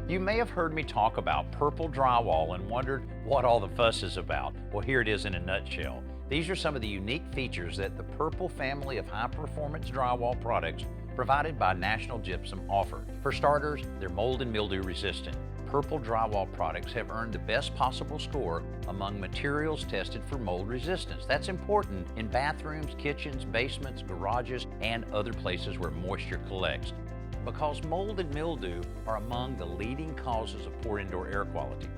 You may have heard me talk about purple drywall and wondered what all the fuss is about. Well, here it is in a nutshell. These are some of the unique features that the Purple family of high-performance drywall products provided by National Gypsum offer. For starters, they're mold and mildew resistant. Purple drywall products have earned the best possible score among materials tested for mold resistance. That's important in bathrooms, kitchens, basements, garages, and other places where moisture collects, because mold and mildew are among the leading causes of poor indoor air quality.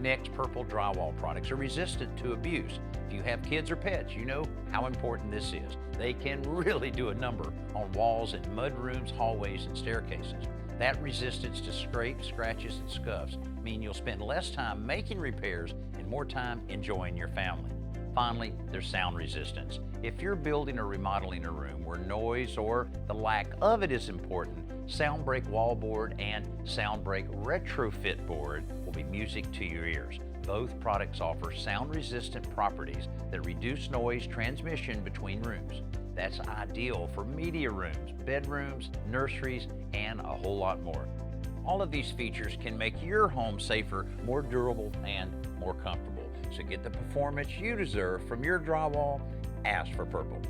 Next, Purple drywall products are resistant to abuse. If you have kids or pets, you know how important this is. They can really do a number on walls in mudrooms, hallways, and staircases. That resistance to scrapes, scratches, and scuffs mean you'll spend less time making repairs and more time enjoying your family. Finally, there's sound resistance. If you're building or remodeling a room where noise or the lack of it is important, SoundBreak wallboard and SoundBreak retrofit board will be music to your ears. Both products offer sound-resistant properties that reduce noise transmission between rooms. That's ideal for media rooms, bedrooms, nurseries, and a whole lot more. All of these features can make your home safer, more durable, and more comfortable. So get the performance you deserve from your drywall. Ask for Purple.